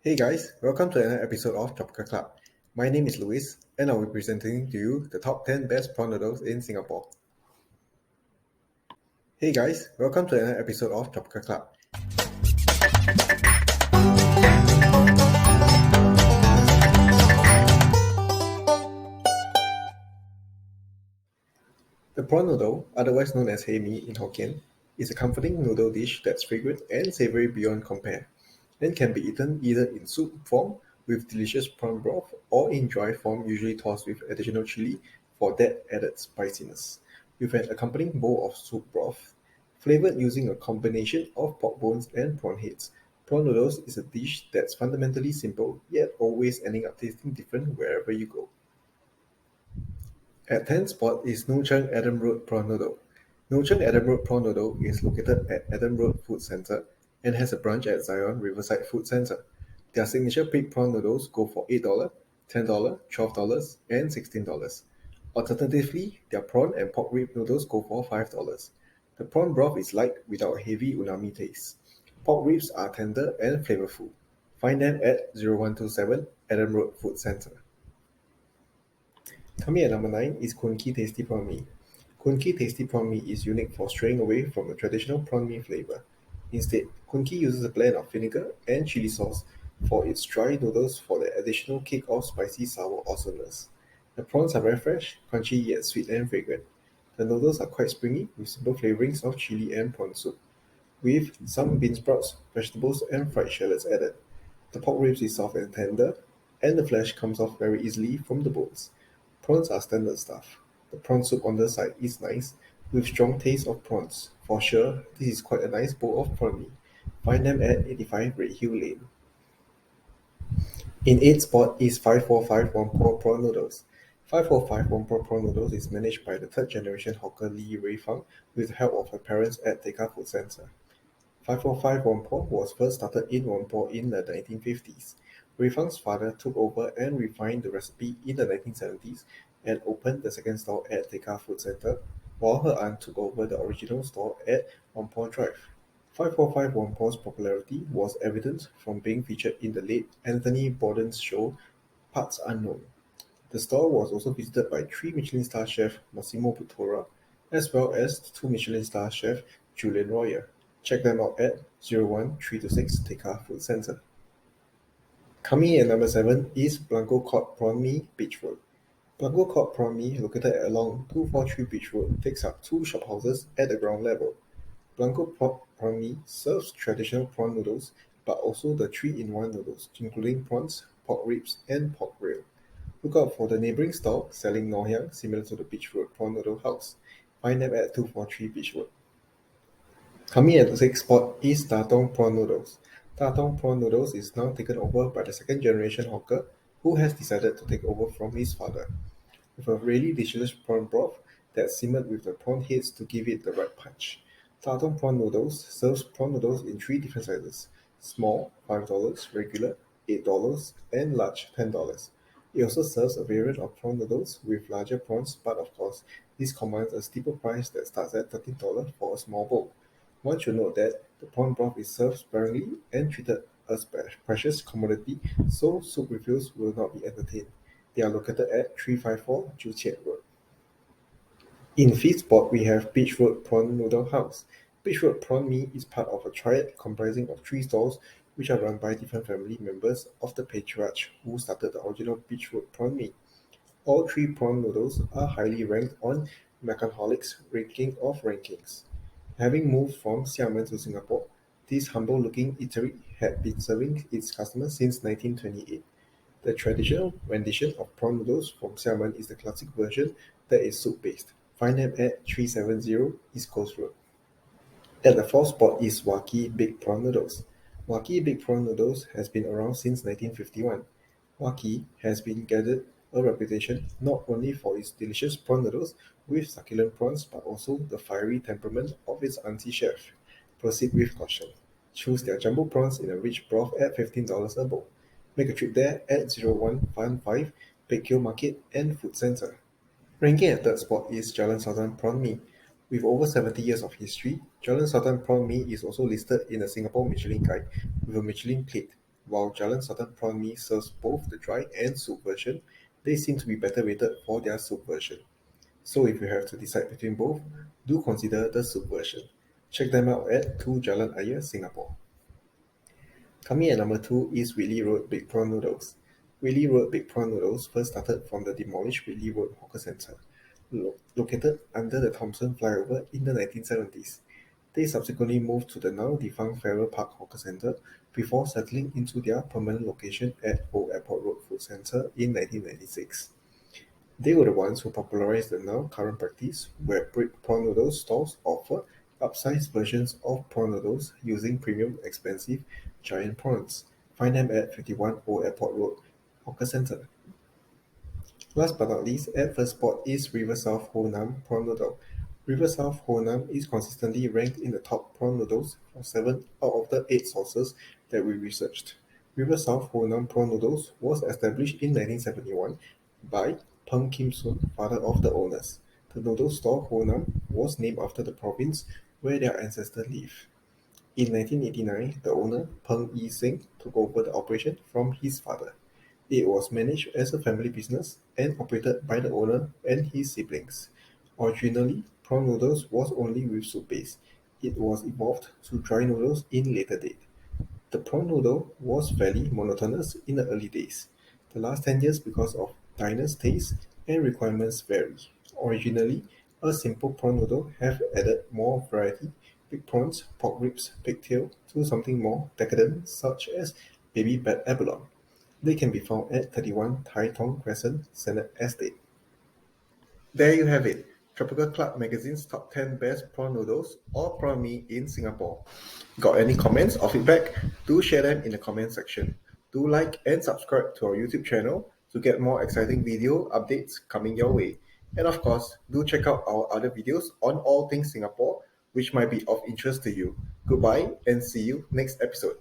Hey guys, welcome to another episode of Tropical Club. My name is Luis, and I'll be presenting to you the top 10 best prawn noodles in Singapore. Hey guys, welcome to another episode of Tropical Club. The prawn noodle, otherwise known as hae mee in Hokkien, is a comforting noodle dish that's fragrant and savory beyond compare, and can be eaten either in soup form with delicious prawn broth or in dry form, usually tossed with additional chili for that added spiciness, with an accompanying bowl of soup broth. Flavored using a combination of pork bones and prawn heads, prawn noodles is a dish that's fundamentally simple yet always ending up tasting different wherever you go. At 10th spot is No Chang Adam Road Prawn Noodle. No Chang Adam Road Prawn Noodle is located at Adam Road Food Centre and has a branch at Zion Riverside Food Centre. Their signature pig prawn noodles go for $8, $10, $12, and $16. Alternatively, their prawn and pork rib noodles go for $5. The prawn broth is light without a heavy umami taste. Pork ribs are tender and flavorful. Find them at 0127 Adam Road Food Centre. Coming at number 9 is Kun Ki Tasty Prawn Mee. Kun Ki Tasty Prawn Mee is unique for straying away from the traditional prawn mee flavor. Instead, Kun Ki uses a blend of vinegar and chili sauce for its dry noodles for the additional kick of spicy sour awesomeness. The prawns are very fresh, crunchy yet sweet and fragrant. The noodles are quite springy with simple flavorings of chili and prawn soup, with some bean sprouts, vegetables, and fried shallots added. The pork ribs is soft and tender, and the flesh comes off very easily from the bones. Prawns are standard stuff. The prawn soup on the side is nice, with strong taste of prawns. For sure, this is quite a nice bowl of prawn mee. Find them at 85 Redhill Lane. In 8th spot is 5451 Whampoa Prawn Noodles. 5451 Whampoa Prawn Noodles is managed by the third generation hawker Lee Rui Fang with the help of her parents at Tekka Food Centre. 545 Whampoa was first started in Whampoa in the 1950s. Rui Fang's father took over and refined the recipe in the 1970s and opened the second store at Tekka Food Centre, while her aunt took over the original store at Whampoa Drive. 545 Whampoa's popularity was evident from being featured in the late Anthony Bourdain's show Parts Unknown. The store was also visited by 3 Michelin star chef Massimo Bottura, as well as 2 Michelin star chef Julian Royer. Check them out at 01326 Tekka Food Centre. Coming in at number 7 is Blanco Cod Prawn Mee Beach Road. Blanco Cod Prawn Mee, located along 243 Beach Road, takes up 2 shophouses at the ground level. Blanco Prawn Mee serves traditional prawn noodles, but also the 3-in-1 noodles, including prawns, pork ribs, and pork grill. Look out for the neighbouring stall selling Ngoh Hiang similar to the Beach Road Prawn Noodle House. Find them at 243 Beach Road. Coming at the 6th spot is Datong Prawn Noodles. Datong Prawn Noodles is now taken over by the second generation hawker who has decided to take over from his father. With a really delicious prawn broth that's simmered with the prawn heads to give it the right punch. Datong Prawn Noodles serves prawn noodles in 3 different sizes: small $5, regular $8, and large $10. It also serves a variant of prawn noodles with larger prawns, but of course, this commands a steeper price that starts at $13 for a small bowl. One should note that the prawn broth is served sparingly and treated as precious commodity, so soup refills will not be entertained. They are located at 354 Joo Chiat Road. In 5th spot, we have Beach Road Prawn Noodle House. Beach Road Prawn Mee is part of a triad comprising of 3 stalls which are run by different family members of the patriarch who started the original Beach Road Prawn Mee. All 3 prawn noodles are highly ranked on Macaholics' ranking of rankings. Having moved from Xiamen to Singapore, this humble-looking eatery had been serving its customers since 1928. The traditional rendition of prawn noodles from Xiamen is the classic version that is soup-based. Find them at 370 East Coast Road. At the 4th spot is Waki Big Prawn Noodles. Waki Big Prawn Noodles has been around since 1951. Waki has been gathered a reputation not only for its delicious prawn noodles with succulent prawns, but also the fiery temperament of its auntie chef. Proceed with caution. Choose their jumbo prawns in a rich broth at $15 a bowl. Make a trip there at 0115 Pek Market and Food Centre. Ranking at 3rd spot is Jalan Sultan Prawn Mee. With over 70 years of history, Jalan Sultan Prawn Mee is also listed in the Singapore Michelin Guide with a Michelin plate. While Jalan Sultan Prawn Mee serves both the dry and soup version, they seem to be better rated for their soup version. So if you have to decide between both, do consider the soup version. Check them out at 2 Jalan Ayer, Singapore. Coming at number 2 is Whitley Road Big Prawn Noodles. Whitley Road Big Prawn Noodles first started from the demolished Whitley Road Hawker Centre, located under the Thomson Flyover in the 1970s. They subsequently moved to the now defunct Farrer Park Hawker Centre before settling into their permanent location at Old Airport Road Food Centre in 1996. They were the ones who popularized the now current practice where brick prawn noodle stalls offer upsized versions of prawn noodles using premium expensive giant prawns. Find them at 51 Old Airport Road, Hawker Centre. Last but not least, at first spot is River South Ho Nam prawn noodle. River South Ho Nam is consistently ranked in the top prawn noodles for 7 out of the 8 sources that we researched. River South Ho Nam prawn noodles was established in 1971 by Peng Kim Soon, father of the owners. The noodle store Ho Nam was named after the province where their ancestors lived. In 1989, the owner, Peng Yi Seng, took over the operation from his father. It was managed as a family business and operated by the owner and his siblings. Originally, prawn noodles was only with soup base. It was evolved to dry noodles in later date. The prawn noodle was fairly monotonous in the early days. The last 10 years, because of diners' tastes and requirements vary. Originally, a simple prawn noodle have added more variety, big prawns, pork ribs, pigtail, to something more decadent such as baby back abalone. They can be found at 31 Tai Tong Crescent, Senate Estate. There you have it, Tropical Club Magazine's top 10 best prawn noodles or prawn mee in Singapore. Got any comments or feedback? Do share them in the comment section. Do like and subscribe to our YouTube channel to get more exciting video updates coming your way. And of course, do check out our other videos on all things Singapore, which might be of interest to you. Goodbye and see you next episode.